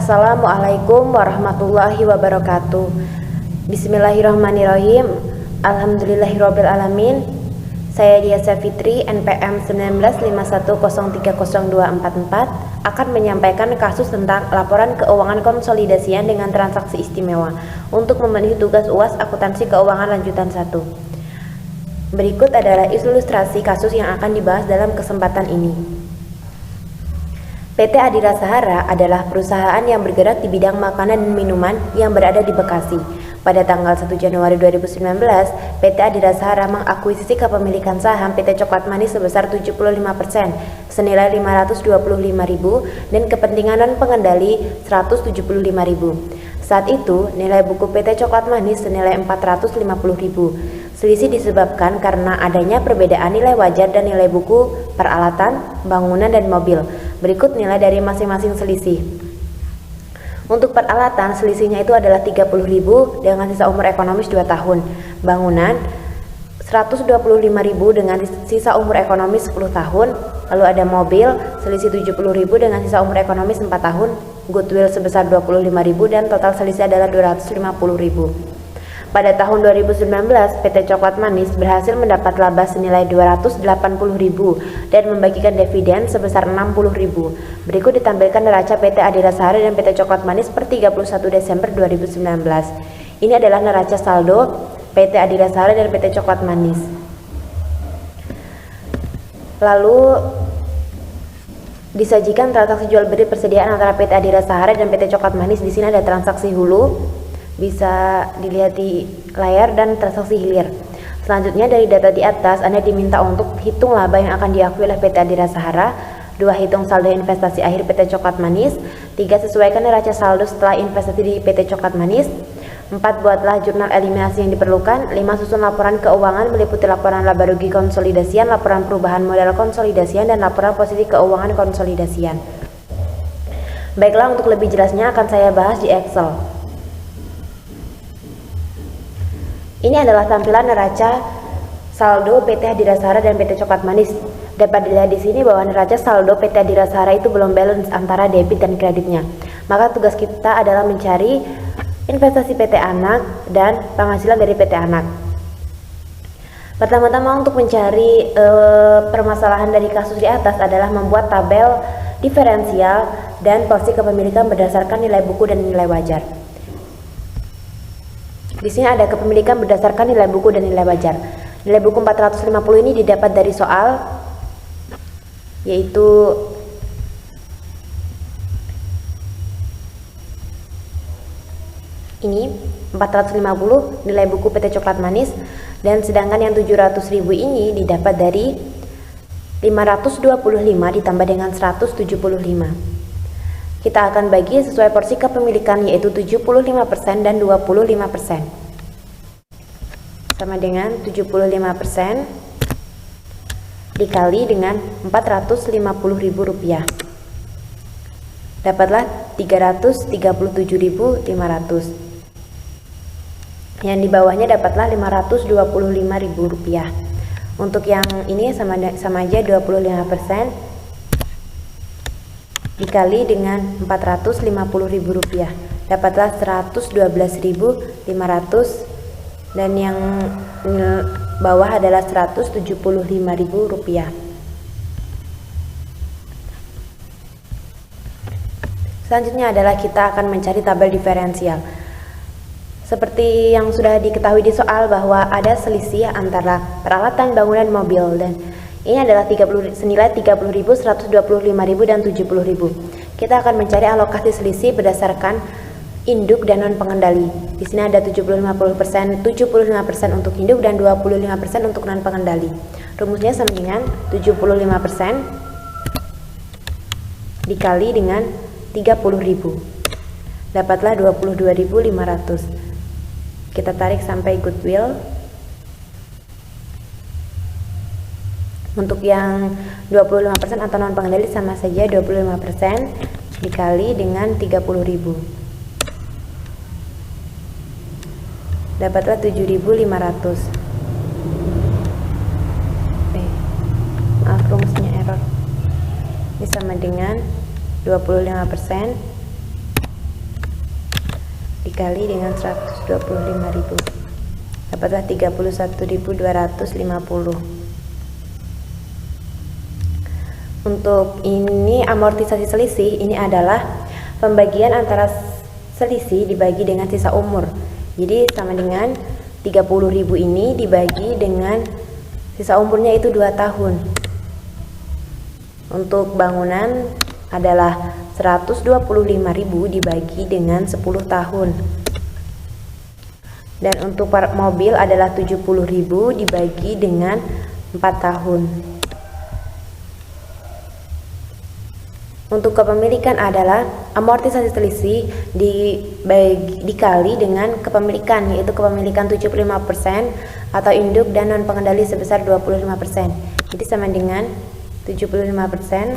Assalamualaikum warahmatullahi wabarakatuh. Bismillahirrahmanirrahim. Alhamdulillahirabbil alamin. Saya Diasa Fitri, NPM 1951030244 akan menyampaikan kasus tentang laporan keuangan konsolidasian dengan transaksi istimewa untuk memenuhi tugas UAS akuntansi keuangan lanjutan 1. Berikut adalah ilustrasi kasus yang akan dibahas dalam kesempatan ini. PT Adira Sahara adalah perusahaan yang bergerak di bidang makanan dan minuman yang berada di Bekasi. Pada tanggal 1 Januari 2019, PT Adira Sahara mengakuisisi kepemilikan saham PT Coklat Manis sebesar 75% senilai 525.000 dan kepentingan non pengendali 175.000. Saat itu, nilai buku PT Coklat Manis senilai 450.000. Selisih disebabkan karena adanya perbedaan nilai wajar dan nilai buku peralatan, bangunan, dan mobil. Berikut nilai dari masing-masing selisih. Untuk peralatan, selisihnya itu adalah 30.000 dengan sisa umur ekonomis 2 tahun. Bangunan 125.000 dengan sisa umur ekonomis 10 tahun. Lalu ada mobil, selisih 70.000 dengan sisa umur ekonomis 4 tahun. Goodwill sebesar 25.000 dan total selisih adalah 250.000. Pada tahun 2019, PT Coklat Manis berhasil mendapat laba senilai 280.000 dan membagikan dividen sebesar 60.000. Berikut ditampilkan neraca PT Adira Sahara dan PT Coklat Manis per 31 Desember 2019. Ini adalah neraca saldo PT Adira Sahara dan PT Coklat Manis. Lalu disajikan transaksi jual beli persediaan antara PT Adira Sahara dan PT Coklat Manis. Di sini ada transaksi hulu, bisa dilihat di layar, dan transaksi hilir. Selanjutnya dari data di atas Anda diminta untuk hitung laba yang akan diakui oleh PT Adira Sahara. 2. Hitung saldo investasi akhir PT Coklat Manis. 3. Sesuaikan neraca saldo setelah investasi di PT Coklat Manis. 4. Buatlah jurnal eliminasi yang diperlukan. 5. Susun laporan keuangan meliputi laporan laba rugi konsolidasian, laporan perubahan modal konsolidasian, dan laporan posisi keuangan konsolidasian. Baiklah, untuk lebih jelasnya akan saya bahas di Excel. Ini adalah tampilan neraca saldo PT Adira Sahara dan PT Coklat Manis. Dapat dilihat di sini bahwa neraca saldo PT Adira Sahara itu belum balance antara debit dan kreditnya. Maka tugas kita adalah mencari investasi PT anak dan penghasilan dari PT anak. Pertama-tama untuk mencari permasalahan dari kasus di atas adalah membuat tabel diferensial dan porsi kepemilikan berdasarkan nilai buku dan nilai wajar. Di sini ada kepemilikan berdasarkan nilai buku dan nilai wajar. Nilai buku 450 ini didapat dari soal, yaitu ini 450 nilai buku PT Coklat Manis, dan sedangkan yang 700.000 ini didapat dari 525 ditambah dengan 175. Kita akan bagi sesuai porsi kepemilikan, yaitu 75% dan 25%. Sama dengan 75% dikali dengan Rp450.000. Dapatlah 337.500. Yang di bawahnya dapatlah Rp525.000. Untuk yang ini sama aja 25% dikali dengan Rp450.000, dapatlah Rp112.500, dan yang bawah adalah Rp175.000. Selanjutnya adalah kita akan mencari tabel diferensial. Seperti yang sudah diketahui di soal bahwa ada selisih antara peralatan, bangunan, mobil, dan ini adalah senilai 30.000, 125.000, dan 70.000. Kita akan mencari alokasi selisih berdasarkan induk dan non pengendali. Di sini ada 75% untuk induk dan 25% untuk non pengendali. Rumusnya sama dengan 75% dikali dengan 30.000. Dapatlah 22.500. Kita tarik sampai goodwill. Untuk yang 25% atau non pengendali sama saja 25% dikali dengan 30.000. Dapatlah 7.500. Maaf, rumusnya error. Ini sama dengan 25% dikali dengan 125.000. Dapatlah 31.250. Untuk ini amortisasi selisih, ini adalah pembagian antara selisih dibagi dengan sisa umur. Jadi sama dengan 30.000 ini dibagi dengan sisa umurnya itu 2 tahun. Untuk bangunan adalah 125.000 dibagi dengan 10 tahun. Dan untuk mobil adalah 70.000 dibagi dengan 4 tahun. Untuk kepemilikan adalah amortisasi selisih dikali dengan kepemilikan, yaitu kepemilikan 75% atau induk dan non pengendali sebesar 25%. Jadi sama dengan 75%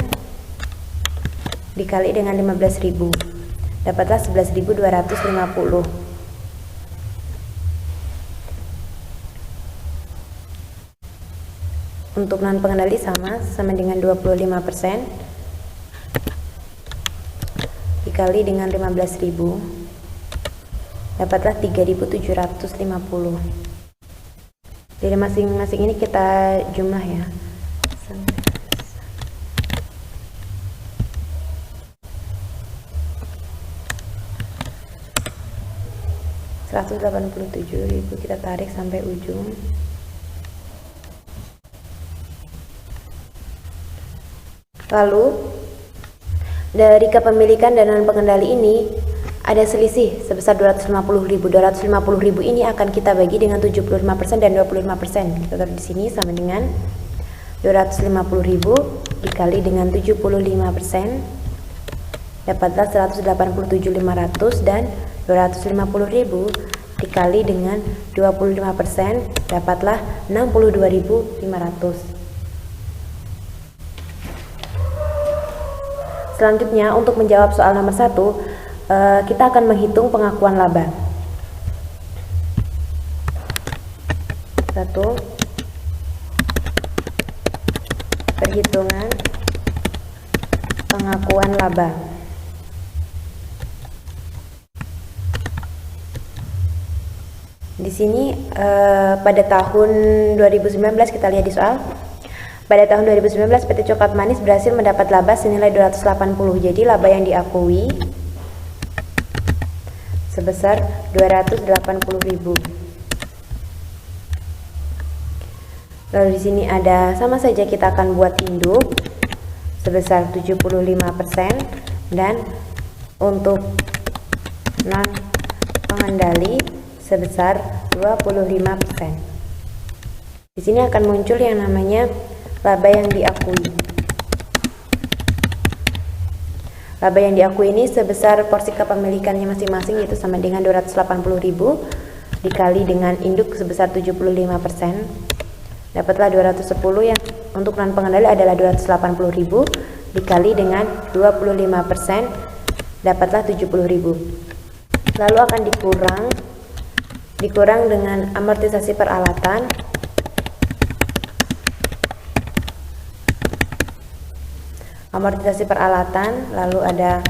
dikali dengan 15.000. Dapatlah 11.250. Untuk non pengendali sama dengan 25% dikali dengan 15.000, dapatlah 3.750. Dari masing-masing ini kita jumlah ya. 187.000 kita tarik sampai ujung. Lalu dari kepemilikan dan non pengendali ini ada selisih sebesar 250.000. 250.000 ini akan kita bagi dengan 75% dan 25%. Kita taruh di sini sama dengan 250.000 dikali dengan 75%, dapatlah 187.500, dan 250.000 dikali dengan 25%, dapatlah 62.500. Selanjutnya, untuk menjawab soal nomor 1, kita akan menghitung pengakuan laba. 1. Perhitungan pengakuan laba. Di sini pada tahun 2019 kita lihat di soal. Pada tahun 2019 PT Coklat Manis berhasil mendapat laba senilai 280. Jadi laba yang diakui sebesar 280.000. Lalu di sini ada, sama saja kita akan buat induk sebesar 75% dan untuk non pengendali sebesar 25%. Di sini akan muncul yang namanya laba yang diakui. Laba yang diakui ini sebesar porsi kepemilikannya masing-masing, yaitu sama dengan 280.000 dikali dengan induk sebesar 75%. Dapatlah 210, yang untuk non pengendali adalah 280.000 dikali dengan 25%, dapatlah 70.000. Lalu akan dikurang dengan amortisasi peralatan. Amortisasi peralatan, lalu ada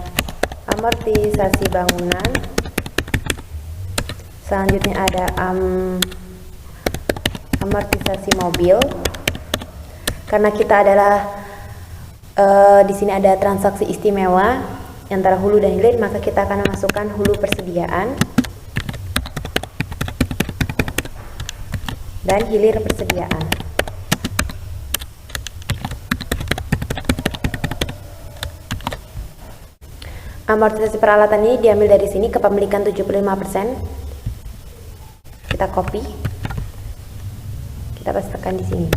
amortisasi bangunan, selanjutnya ada amortisasi mobil. Karena kita adalah di sini ada transaksi istimewa antara hulu dan hilir, maka kita akan memasukkan hulu persediaan dan hilir persediaan. Amortisasi peralatan ini diambil dari sini, kepemilikan 75%. Kita copy. Kita pastekan di sini.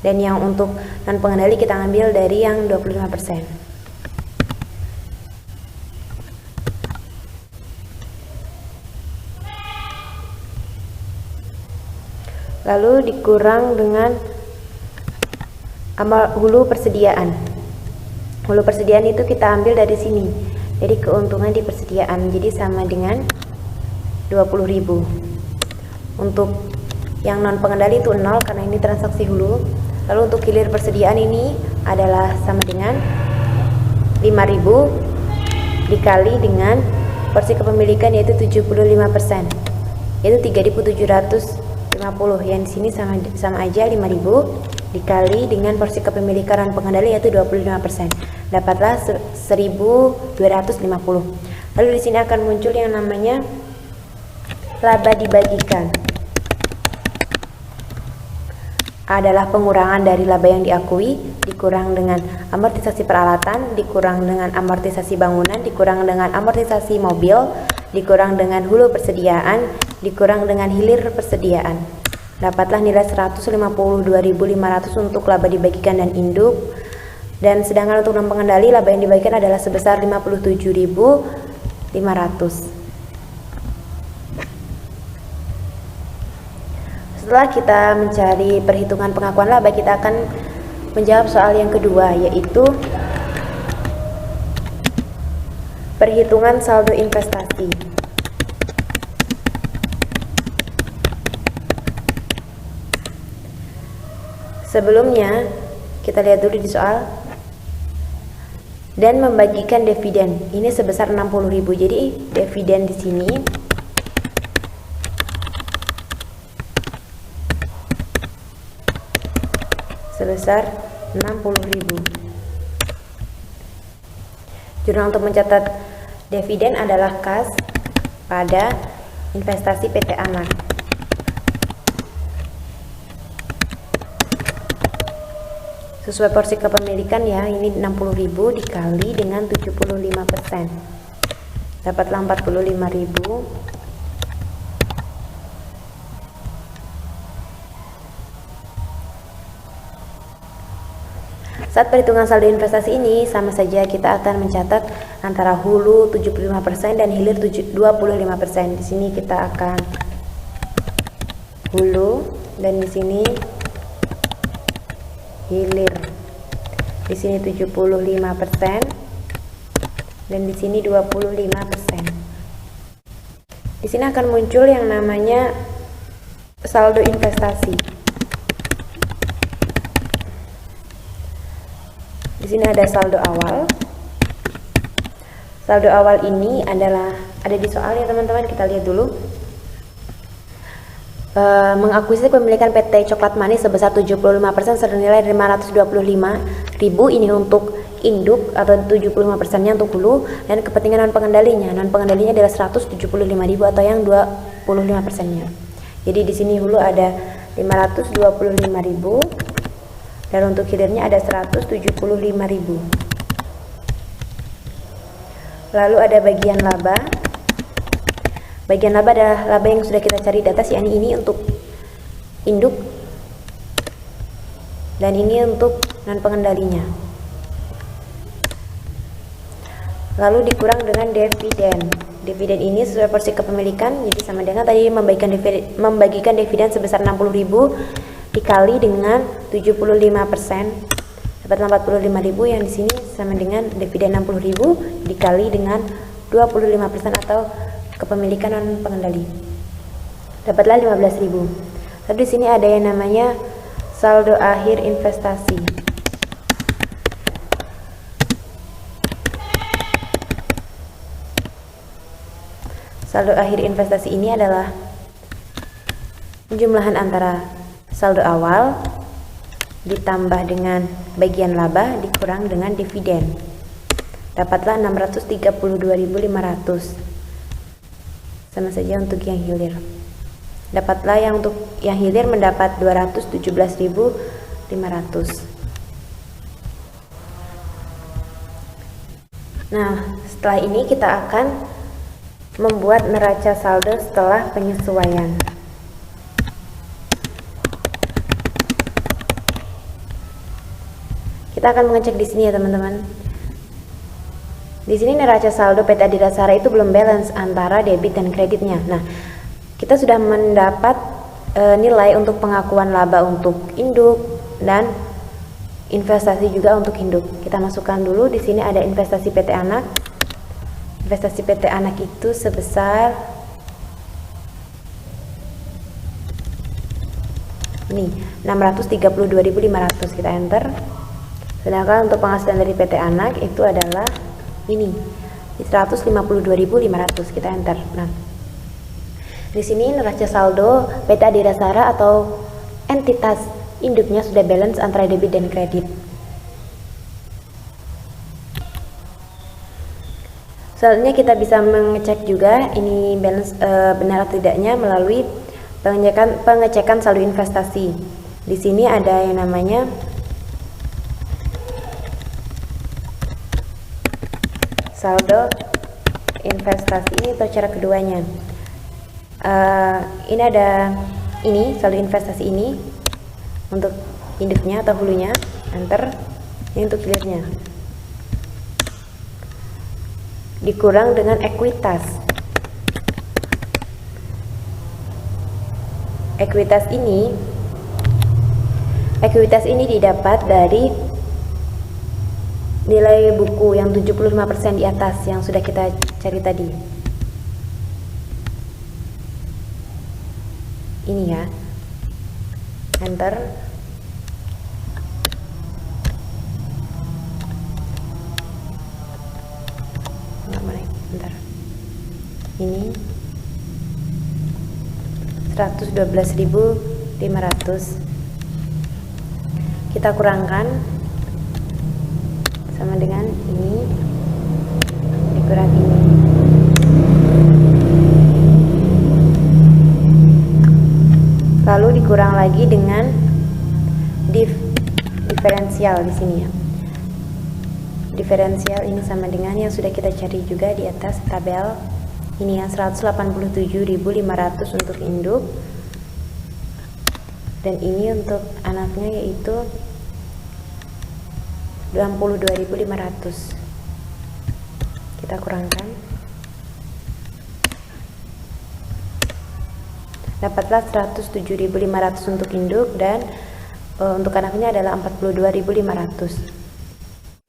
Dan yang untuk non pengendali kita ambil dari yang 25%. Lalu dikurang dengan hulu persediaan. Hulu persediaan itu kita ambil dari sini, jadi keuntungan di persediaan, jadi sama dengan 20.000. Untuk yang non pengendali itu 0 karena ini transaksi hulu. Lalu untuk hilir persediaan ini adalah sama dengan 5.000 dikali dengan porsi kepemilikan yaitu 75%, yaitu 3.750. Yang di sini sama aja 5.000 dikali dengan porsi kepemilikan non pengendali yaitu 25%. Dapatlah 1.250. Lalu di sini akan muncul yang namanya laba dibagikan. Adalah pengurangan dari laba yang diakui dikurang dengan amortisasi peralatan, dikurang dengan amortisasi bangunan, dikurang dengan amortisasi mobil, dikurang dengan hulu persediaan, dikurang dengan hilir persediaan. Dapatlah nilai 152.500 untuk laba dibagikan dan induk. Dan sedangkan untuk non pengendali laba yang dibagikan adalah sebesar 57.500. Setelah kita mencari perhitungan pengakuan laba, kita akan menjawab soal yang kedua, yaitu perhitungan saldo investasi. Sebelumnya, kita lihat dulu di soal. Dan membagikan dividen. Ini sebesar 60.000. Jadi dividen di sini sebesar 60.000. Jurnal untuk mencatat dividen adalah kas pada investasi PT Anak. Sesuai porsi kepemilikan ya, ini 60.000 dikali dengan 75%. Dapatlah 45.000. Saat perhitungan saldo investasi ini sama saja kita akan mencatat antara hulu 75% dan hilir 25%. Di sini kita akan hulu dan di sini hilir. Di sini 75% dan di sini 25%. Di sini akan muncul yang namanya saldo investasi. Di sini ada saldo awal. Saldo awal ini adalah ada di soal ya teman-teman, kita lihat dulu. Mengakuisisi kepemilikan PT Coklat Manis sebesar 75% senilai 525.000. Ini untuk induk atau 75%-nya untuk hulu, dan kepentingan non pengendalinya. Non pengendalinya adalah 175.000 atau yang 25%-nya. Jadi di sini hulu ada 525.000. Dan untuk hilirnya ada 175.000. Lalu ada bagian laba. Bagian laba adalah laba yang sudah kita cari di atas, yakni ini untuk induk dan ini untuk non pengendalinya. Lalu dikurang dengan dividen. Dividen ini sesuai porsi kepemilikan, jadi sama dengan tadi membagikan dividen sebesar 60.000 dikali dengan 75%, dapat 45.000. Yang di sini sama dengan dividen 60.000 dikali dengan 25% atau kepemilikan non pengendali, dapatlah 15.000. Tapi di sini ada yang namanya saldo akhir investasi. Saldo akhir investasi ini adalah jumlahan antara saldo awal ditambah dengan bagian laba dikurang dengan dividen. Dapatlah 632.500. Sama saja untuk yang hilir. Dapatlah yang untuk yang hilir mendapat 217.500. Nah, setelah ini kita akan membuat neraca saldo setelah penyesuaian. Kita akan mengecek di sini ya teman-teman. Di sini neraca saldo PT Adiraksa itu belum balance antara debit dan kreditnya. Nah, kita sudah mendapat nilai untuk pengakuan laba untuk induk dan investasi juga untuk induk. Kita masukkan dulu. Di sini ada investasi PT Anak. Investasi PT Anak itu sebesar ini 632.500. Kita enter. Sedangkan untuk penghasilan dari PT Anak itu adalah ini 152.500. Kita enter. Nah, di sini neraca saldo PT Adhirasara atau entitas induknya sudah balance antara debit dan kredit. Selanjutnya kita bisa mengecek juga ini balance benar atau tidaknya melalui pengecekan saldo investasi. Di sini ada yang namanya saldo investasi, ini untuk cara keduanya. Ini ada saldo investasi ini untuk induknya atau hulunya, enter. Ini untuk hilirnya. Dikurang dengan ekuitas. Ekuitas ini didapat dari nilai buku yang 75% di atas yang sudah kita cari tadi. Ini ya. Enter. Bentar. Ini 112.500. Kita kurangkan sama dengan ini, dikurang ini. Lalu dikurang lagi dengan diferensial di sini ya. Diferensial ini sama dengan yang sudah kita cari juga di atas tabel. Ini yang 187.500 untuk induk, dan ini untuk anaknya yaitu 62.500. Kita kurangkan, dapatlah 107.500 untuk induk, dan untuk anaknya adalah 42.500.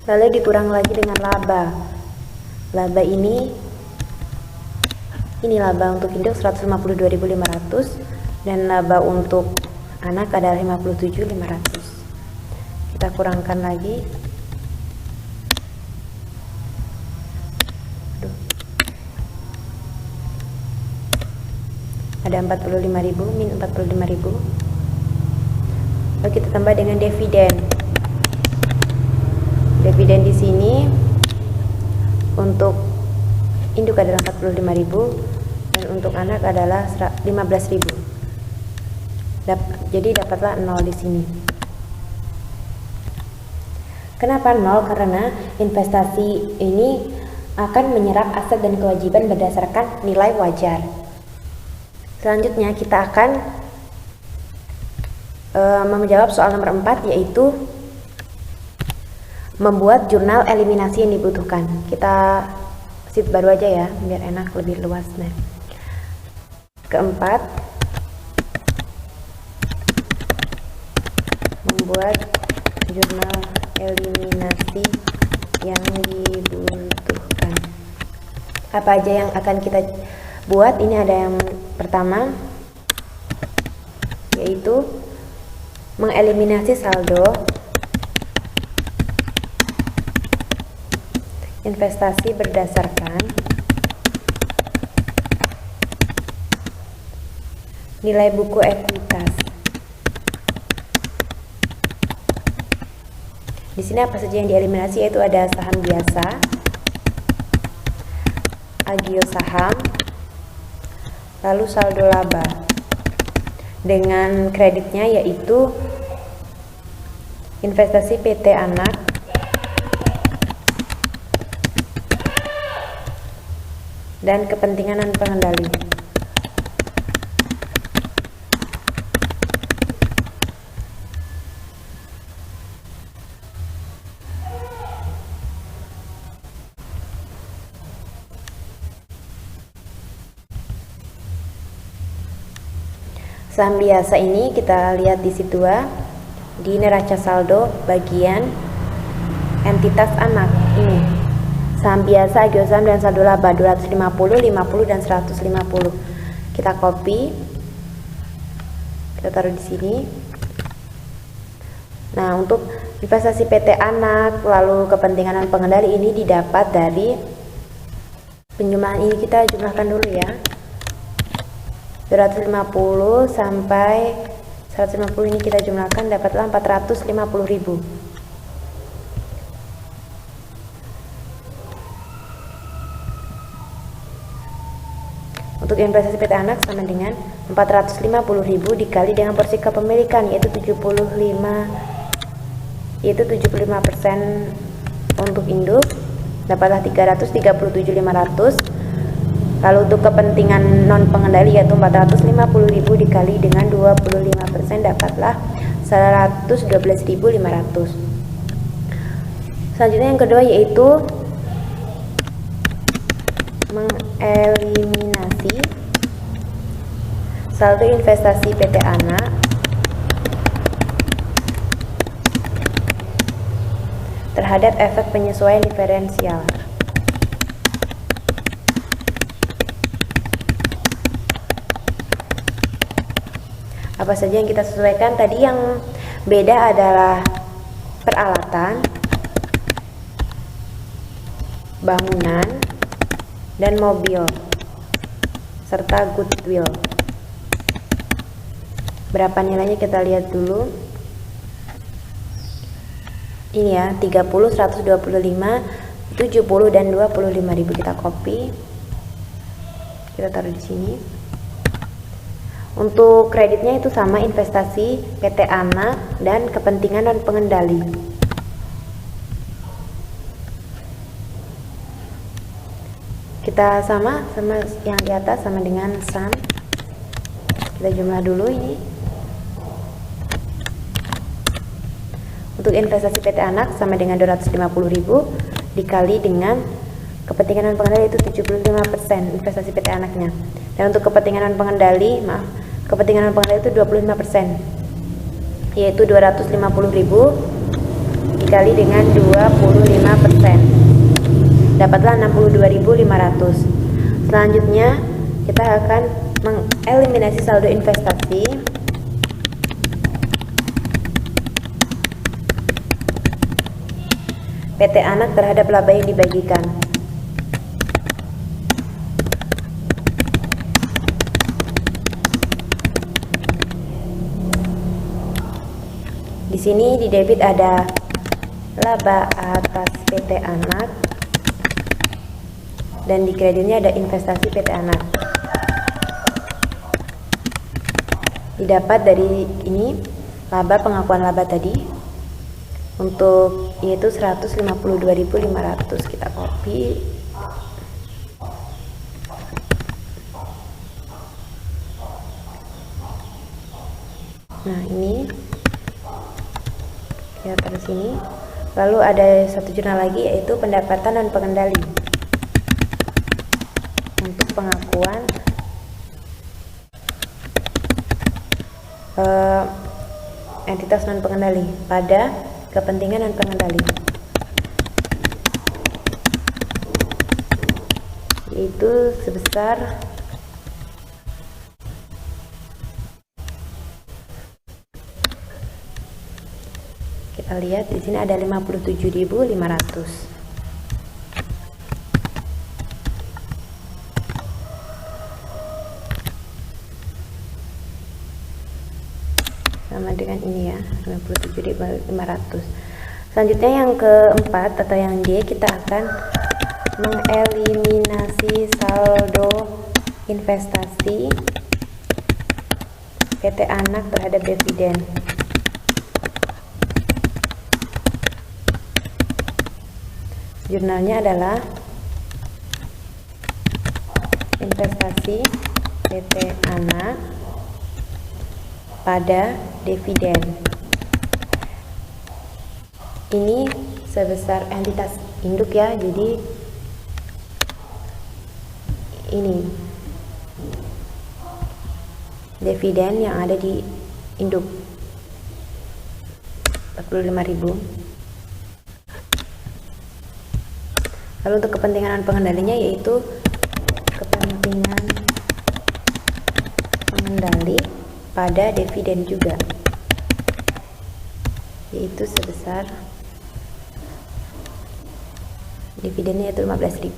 Lalu dikurang lagi dengan laba. Laba ini laba untuk induk 152.500 dan laba untuk anak adalah 57.500. Kita kurangkan lagi. Ada 45.000 min 45.000. Lalu kita tambah dengan dividen. Dividen di sini untuk induk adalah 45.000 dan untuk anak adalah 15.000. Jadi dapatlah 0 di sini. Kenapa 0? Karena investasi ini akan menyerap aset dan kewajiban berdasarkan nilai wajar. Selanjutnya kita akan menjawab soal nomor 4, yaitu membuat jurnal eliminasi yang dibutuhkan. Kita sheet baru aja ya, biar enak, lebih luas. Nah, keempat, membuat jurnal eliminasi yang dibutuhkan. Apa aja yang akan kita buat? Ini ada yang pertama, yaitu mengeliminasi saldo investasi berdasarkan nilai buku ekuitas. Di sini apa saja yang dieliminasi, yaitu ada saham biasa, agio saham, lalu saldo laba dengan kreditnya yaitu investasi PT Anak, dan kepentingan dan pengendali. Saham biasa ini kita lihat di situ di neraca saldo bagian entitas anak ini. Saham biasa, agio saham dan saldo laba 250, 50 dan 150. Kita copy. Kita taruh di sini. Nah, untuk investasi PT Anak lalu kepentingan dan pengendali ini didapat dari Penjumlahan ini kita jumlahkan dulu ya. 250 sampai 150 ini kita jumlahkan, dapatlah 450.000. Untuk investasi PT Anak sama dengan 450.000 dikali dengan porsi kepemilikan, yaitu 75% untuk induk, dapatlah 337.500. Lalu untuk kepentingan non pengendali yaitu 450.000 dikali dengan 25%, dapatlah 112.500. Selanjutnya yang kedua yaitu mengeliminasi saldo investasi PT Anak terhadap efek penyesuaian diferensial. Apa saja yang kita sesuaikan? Tadi yang beda adalah peralatan, bangunan, dan mobil, serta goodwill. Berapa nilainya kita lihat dulu. Ini ya, 30, 125, 70, dan 25.000. Kita copy. Kita taruh di sini. Untuk kreditnya itu sama, investasi PT Anak dan kepentingan non pengendali. Kita sama yang di atas, sama dengan sum. Kita jumlah dulu ini. Untuk investasi PT Anak sama dengan 250.000 dikali dengan kepentingan non pengendali itu 75% investasi PT Anaknya. Dan untuk kepentingan non pengendali, kepentingan non pengendali itu 25%, yaitu 250.000 dikali dengan 25%, dapatlah 62.500. Selanjutnya kita akan mengeliminasi saldo investasi PT Anak terhadap laba yang dibagikan. Di sini di debit ada laba atas PT Anak dan di kreditnya ada investasi PT Anak. Didapat dari ini laba, pengakuan laba tadi, untuk yaitu 152.500. Kita copy. Nah, ini kita taruh sini. Lalu ada satu jurnal lagi yaitu pendapatan dan pengendali. Untuk pengakuan entitas non pengendali pada kepentingan non pengendali, yaitu sebesar kita lihat di sini ada 57.500. Sama dengan ini ya, 57.500. Selanjutnya yang keempat atau yang D, kita akan mengeliminasi saldo investasi PT Anak terhadap dividen. Jurnalnya adalah investasi PT Anak pada dividen. Ini sebesar entitas induk ya, jadi ini dividen yang ada di induk 45.000. Lalu untuk kepentingan pengendalinya yaitu kepentingan pengendali pada dividen juga, yaitu sebesar dividennya yaitu 15.000.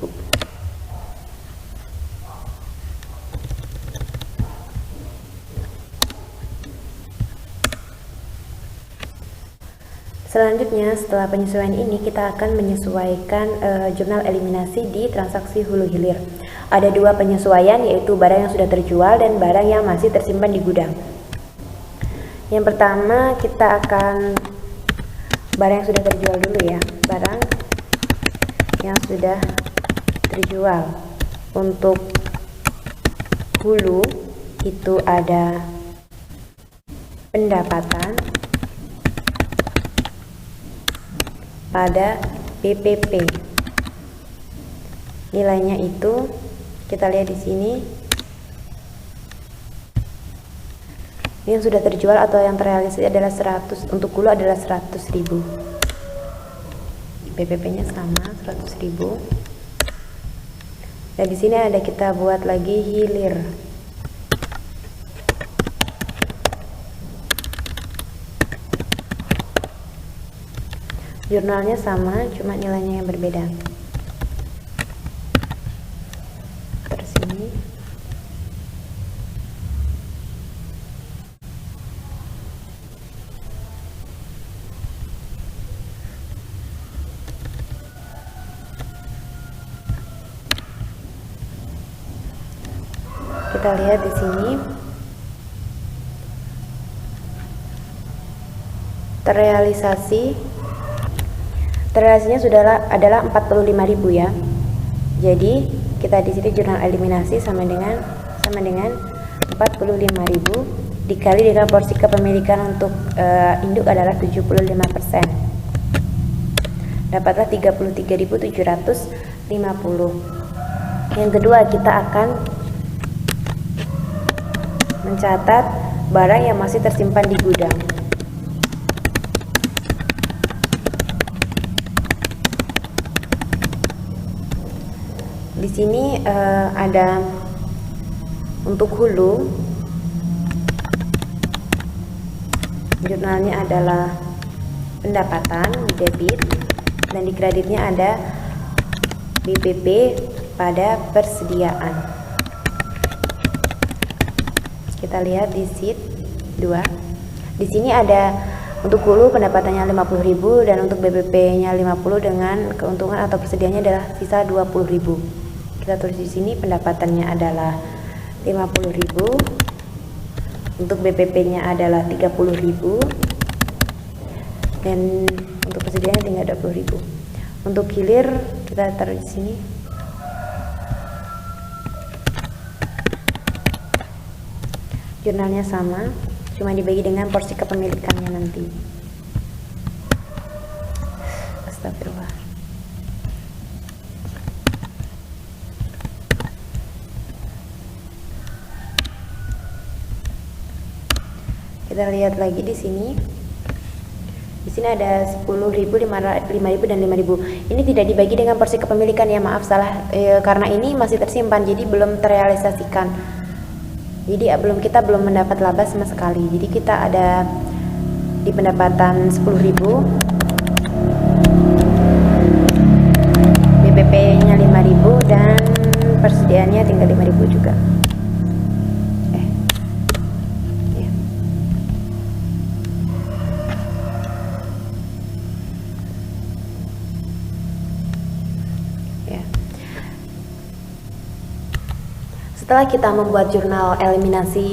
Selanjutnya, setelah penyesuaian ini, kita akan menyesuaikan jurnal eliminasi di transaksi hulu hilir. Ada dua penyesuaian, yaitu barang yang sudah terjual dan barang yang masih tersimpan di gudang. Yang pertama, kita akan barang yang sudah terjual dulu ya. Barang yang sudah terjual. Untuk hulu itu ada pendapatan pada BPP. Nilainya itu kita lihat di sini. Yang sudah terjual atau yang terrealisasi adalah 100, untuk hulu adalah 100.000. BPP-nya sama 100.000. Dan di sini ada kita buat lagi hilir. Jurnalnya sama, cuma nilainya yang berbeda. Terus ini. Kita lihat di sini. Terrealisasinya adalah 45.000 ya. Jadi kita di sini jurnal eliminasi sama dengan 45.000 dikali dengan porsi kepemilikan untuk induk adalah 75%. Dapatlah 33.750. Yang kedua, kita akan mencatat barang yang masih tersimpan di gudang. Di sini ada untuk hulu, jurnalnya adalah pendapatan di debit dan di kreditnya ada BPP pada persediaan. Kita lihat di sheet 2. Di sini ada untuk hulu pendapatannya 50.000 dan untuk BPP-nya 50 dengan keuntungan atau persediaannya adalah sisa 20.000. Kita tulis di sini pendapatannya adalah 50.000, untuk BPP-nya adalah 30.000 dan untuk persediaannya tinggal 20.000. Untuk hilir kita taruh di sini. Jurnalnya sama, cuma dibagi dengan porsi kepemilikannya nanti. Astagfirullah. Kita lihat lagi di sini. Di sini ada 10.000, 5.000 dan 5.000. Ini tidak dibagi dengan porsi kepemilikan ya, maaf salah. Karena ini masih tersimpan, jadi belum terrealisasikan. Jadi kita belum mendapat laba sama sekali. Jadi kita ada di pendapatan 10.000, BPP-nya 5.000 dan persediaannya tinggal 5.000 juga. Setelah kita membuat jurnal eliminasi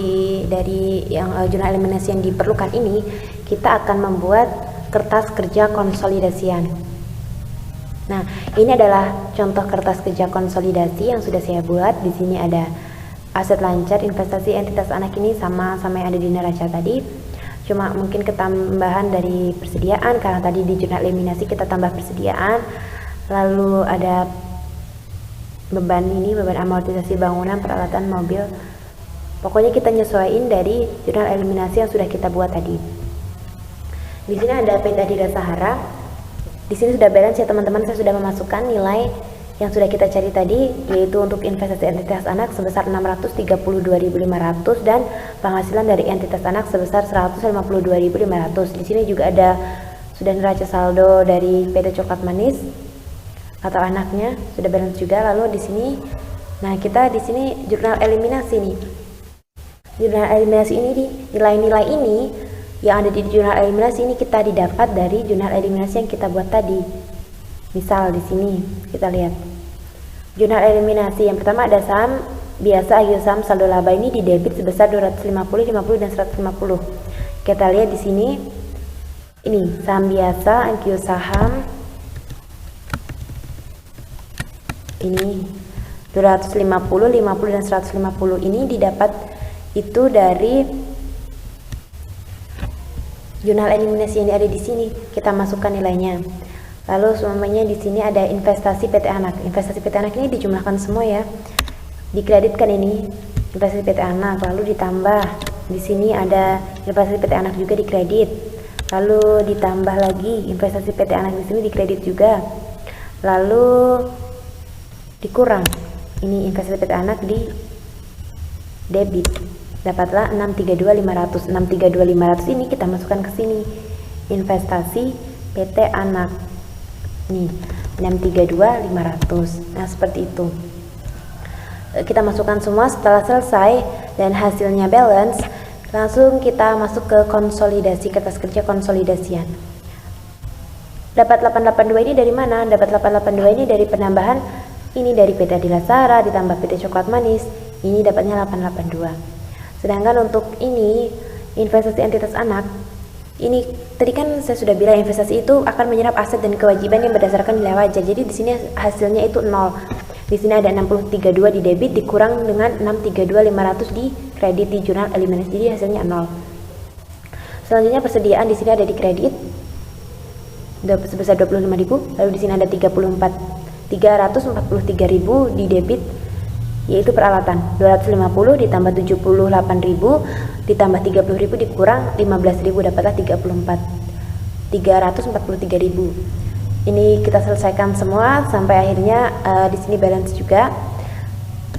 jurnal eliminasi yang diperlukan ini, kita akan membuat kertas kerja konsolidasian. Nah, ini adalah contoh kertas kerja konsolidasi yang sudah saya buat. Di sini ada aset lancar, investasi, entitas anak, ini sama yang ada di neraca tadi. Cuma mungkin ketambahan dari persediaan karena tadi di jurnal eliminasi kita tambah persediaan. Lalu ada beban amortisasi bangunan, peralatan, mobil. Pokoknya kita nyesuaiin dari jurnal eliminasi yang sudah kita buat tadi. Di sini ada PT Adira Sahara. Di sini sudah balance ya teman-teman. Saya sudah memasukkan nilai yang sudah kita cari tadi, yaitu untuk investasi entitas anak sebesar 632.500 dan penghasilan dari entitas anak sebesar 152.500. Di sini juga ada sudah neraca saldo dari PT Coklat Manis atau anaknya sudah balance juga. Lalu di sini, nah kita di sini jurnal eliminasi nih. Jurnal eliminasi ini nilai-nilai ini yang ada di jurnal eliminasi ini kita didapat dari jurnal eliminasi yang kita buat tadi. Misal di sini kita lihat jurnal eliminasi yang pertama ada saham biasa agio saham saldo laba ini di debit sebesar 250, 50 dan 150. Kita lihat di sini ini saham biasa agio saham ini 250, 50 dan 150 ini didapat itu dari jurnal eliminasi yang ada di sini. Kita masukkan nilainya. Lalu semuanya di sini ada investasi PT Anak. Investasi PT Anak ini dijumlahkan semua ya. Dikreditkan ini investasi PT Anak, lalu ditambah di sini ada investasi PT Anak juga dikredit. Lalu ditambah lagi investasi PT Anak di sini dikredit juga. Lalu dikurang ini investasi PT Anak di debit. Dapatlah 632.500. 632.500 ini kita masukkan ke sini. Investasi PT Anak. Nih, 632.500. Nah, seperti itu. Kita masukkan semua. Setelah selesai dan hasilnya balance, langsung kita masuk ke konsolidasi, kertas kerja konsolidasian. Dapat 882 ini dari mana? Dapat 882 ini dari penambahan ini dari PT Adila Sara ditambah PT Coklat Manis. Ini dapatnya 882. Sedangkan untuk ini investasi entitas anak, ini tadi kan saya sudah bilang investasi itu akan menyerap aset dan kewajiban yang berdasarkan nilai wajar. Jadi di sini hasilnya itu 0. Di sini ada 632 di debit dikurang dengan 632.500 di kredit di jurnal eliminasi. Jadi hasilnya 0. Selanjutnya persediaan di sini ada di kredit sebesar 25.000, lalu di sini ada 343.000 di debit, yaitu peralatan 250 ditambah 78.000 ditambah 30.000 dikurang 15.000, dapatlah 343.000. Ini kita selesaikan semua sampai akhirnya di sini balance juga.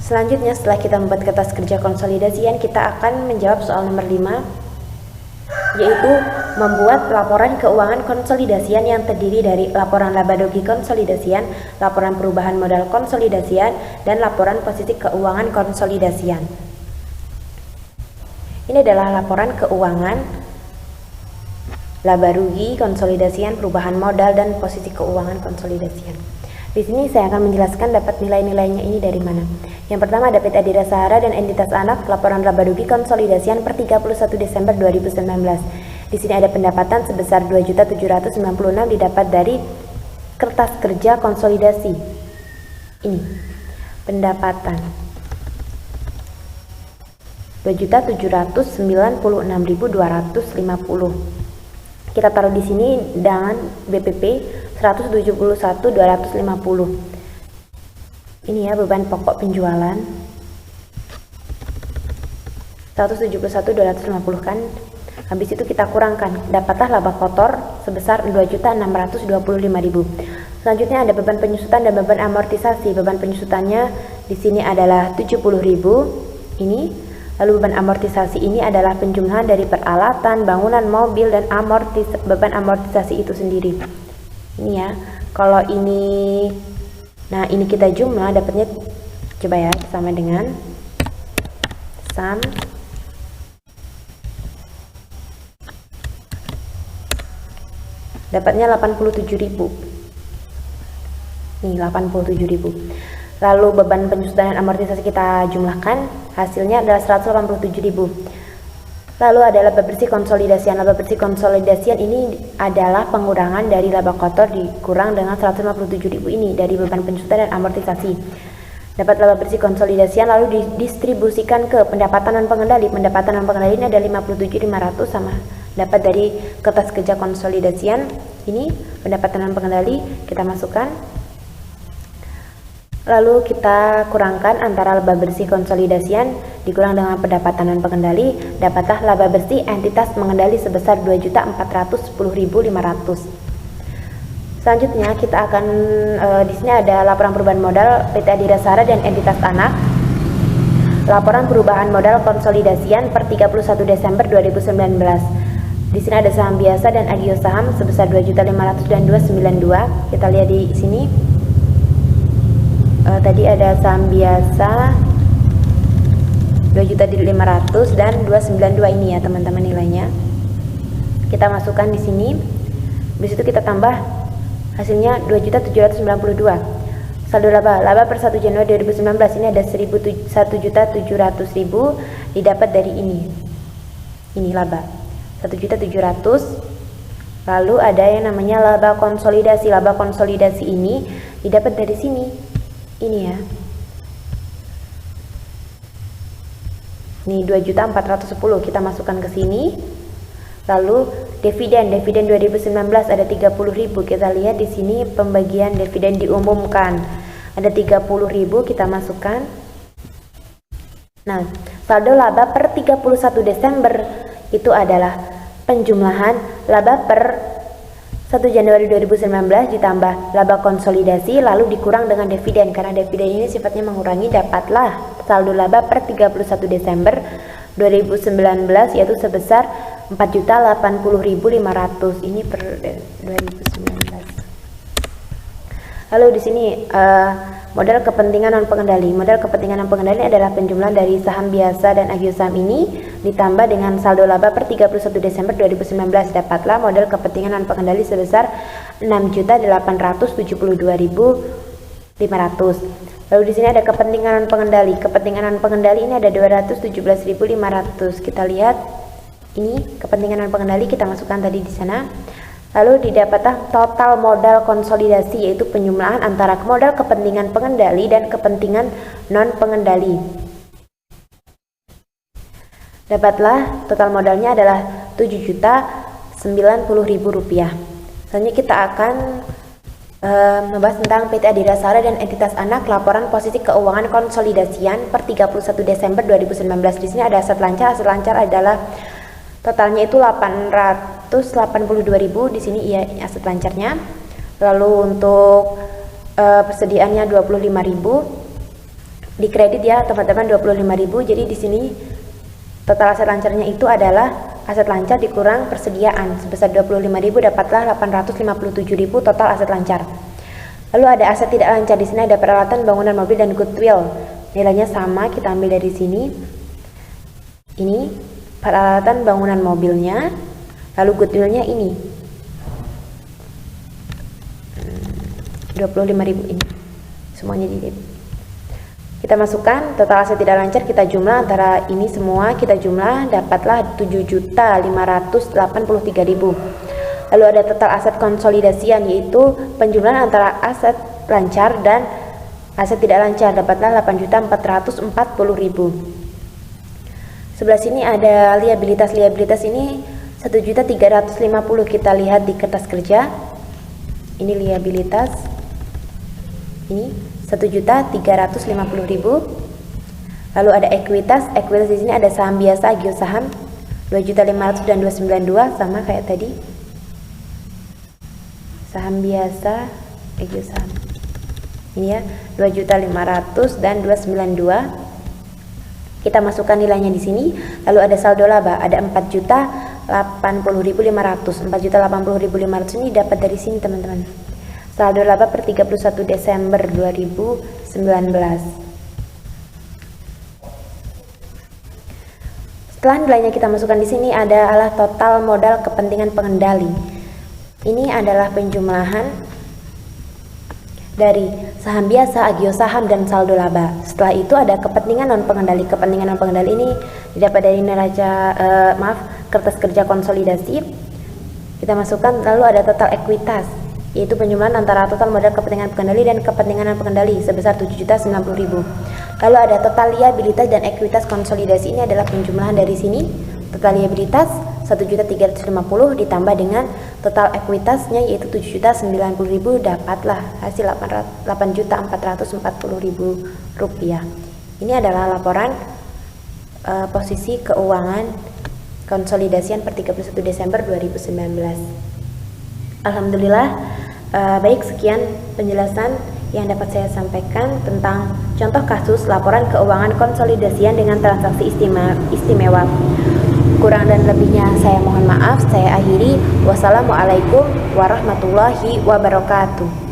Selanjutnya setelah kita membuat kertas kerja konsolidasian, kita akan menjawab soal nomor 5, yaitu membuat laporan keuangan konsolidasian yang terdiri dari laporan laba rugi konsolidasian, laporan perubahan modal konsolidasian, dan laporan posisi keuangan konsolidasian. Ini adalah laporan keuangan laba rugi konsolidasian, perubahan modal, dan posisi keuangan konsolidasian. Di sini saya akan menjelaskan dapat nilai-nilainya ini dari mana. Yang pertama ada PT Adira Sahara dan entitas anak, laporan laba rugi konsolidasian per 31 Desember 2019. Di sini ada pendapatan sebesar 2.796 didapat dari kertas kerja konsolidasi. Ini pendapatan 2.796.250. Kita taruh di sini dengan BPP 171.250. Ini ya beban pokok penjualan 171.250 kan. Habis itu kita kurangkan, dapatlah laba kotor sebesar 2.625.000. Selanjutnya ada beban penyusutan dan beban amortisasi. Beban penyusutannya di sini adalah 70.000 ini. Lalu beban amortisasi ini adalah penjumlahan dari peralatan, bangunan, mobil, dan beban amortisasi itu sendiri. Ini ya, kalau ini, nah ini kita jumlah dapatnya, coba ya, sama dengan sum dapatnya 87.000. Nih 87.000. Lalu beban penyusutan dan amortisasi kita jumlahkan, hasilnya adalah 187.000. Lalu ada laba bersih konsolidasian. Laba bersih konsolidasian ini adalah pengurangan dari laba kotor dikurang dengan 157.000 ini dari beban penyusutan dan amortisasi. Dapat laba bersih konsolidasian lalu didistribusikan ke pendapatan dan pengendali. Pendapatan dan pengendali ini ada 57.500 sama dapat dari kertas kerja konsolidasian. Ini pendapatan dan pengendali kita masukkan. Lalu kita kurangkan antara laba bersih konsolidasian dikurang dengan pendapatan dan pengendali, dapatlah laba bersih entitas mengendali sebesar 2.410.500. Selanjutnya kita akan di sini ada laporan perubahan modal PT Adira Sahara dan entitas anak. Laporan perubahan modal konsolidasian per 31 Desember 2019. Di sini ada saham biasa dan agio saham sebesar 2.500.000 dan 292. Kita lihat di sini. Tadi ada saham biasa 2.500.000 dan 292 ini ya teman-teman nilainya. Kita masukkan di sini. Habis itu kita tambah hasilnya 2.792. Saldo laba per 1 Januari 2019 ini ada 1.700.000 didapat dari ini. Ini laba 1.700.000. Lalu ada yang namanya laba konsolidasi. Laba konsolidasi ini didapat dari sini. Ini ya. Ini 2.410.000 kita masukkan ke sini. Lalu dividen 2019 ada 30.000. Kita lihat di sini pembagian dividen diumumkan. Ada 30.000 kita masukkan. Nah, saldo laba per 31 Desember itu adalah penjumlahan laba per 1 Januari 2019 ditambah laba konsolidasi lalu dikurang dengan dividen. Karena dividen ini sifatnya mengurangi, dapatlah saldo laba per 31 Desember 2019 yaitu sebesar 4.080.500. Ini per 2019. Lalu di sini modal kepentingan non pengendali. Modal kepentingan non pengendali adalah penjumlahan dari saham biasa dan agio saham ini ditambah dengan saldo laba per 31 Desember 2019. Dapatlah modal kepentingan non pengendali sebesar 6.872.500. Lalu di sini ada kepentingan non pengendali. Kepentingan non pengendali ini ada 217.500. Kita lihat ini kepentingan non pengendali, kita masukkan tadi di sana. Lalu didapatlah total modal konsolidasi, yaitu penjumlahan antara modal kepentingan pengendali dan kepentingan non pengendali. Dapatlah total modalnya adalah Rp7.090.000. Selanjutnya kita akan membahas tentang PT Adira Sara dan entitas anak, laporan posisi keuangan konsolidasian per 31 Desember 2019. Di sini ada aset lancar. Aset lancar adalah totalnya itu 882.000. Di sini iya aset lancarnya. Lalu untuk persediaannya 25.000. Di kredit ya teman-teman 25.000. Jadi di sini total aset lancarnya itu adalah aset lancar dikurang persediaan sebesar 25.000, dapatlah 857.000 total aset lancar. Lalu ada aset tidak lancar. Di sini ada peralatan bangunan mobil dan goodwill. Nilainya sama, kita ambil dari sini. Ini peralatan bangunan mobilnya, lalu goodwillnya ini 25.000 ini semuanya di kita masukkan. Total aset tidak lancar kita jumlah antara ini semua, kita jumlah dapatlah 7.583.000. Lalu ada total aset konsolidasian, yaitu penjumlahan antara aset lancar dan aset tidak lancar, dapatlah 8.440.000. Sebelah sini ada liabilitas. Liabilitas ini 1.350.000. Kita lihat di kertas kerja. Ini liabilitas. Ini 1.350.000. Lalu ada ekuitas. Ekuitas di sini ada saham biasa, agio saham 2.500.000 dan 292 sama kayak tadi. Saham biasa, agio saham. Ini ya, 2.500.000 dan 292. Kita masukkan nilainya di sini. Lalu ada saldo laba, ada 4.080.500. 4.080.500 ini dapat dari sini teman-teman. Saldo laba per 31 Desember 2019. Setelah nilainya kita masukkan di sini adalah total modal kepentingan pengendali. Ini adalah penjumlahan dari saham biasa, agio saham, dan saldo laba. Setelah itu ada kepentingan non pengendali. Kepentingan non pengendali ini didapat dari neraca kertas kerja konsolidasi. Kita masukkan. Lalu ada total ekuitas, yaitu penjumlahan antara total modal kepentingan pengendali dan kepentingan non pengendali sebesar 7.090.000. Lalu ada total liabilitas dan ekuitas konsolidasi. Ini adalah penjumlahan dari sini. Total liabilitas 1.350.000 ditambah dengan total ekuitasnya yaitu 7.090.000, dapatlah hasil 8.440.000 rupiah. Ini adalah laporan posisi keuangan konsolidasian per 31 Desember 2019. Alhamdulillah, baik, sekian penjelasan yang dapat saya sampaikan tentang contoh kasus laporan keuangan konsolidasian dengan transaksi istimewa. Kurang dan lebihnya saya mohon maaf. Saya akhiri. Wassalamualaikum warahmatullahi wabarakatuh.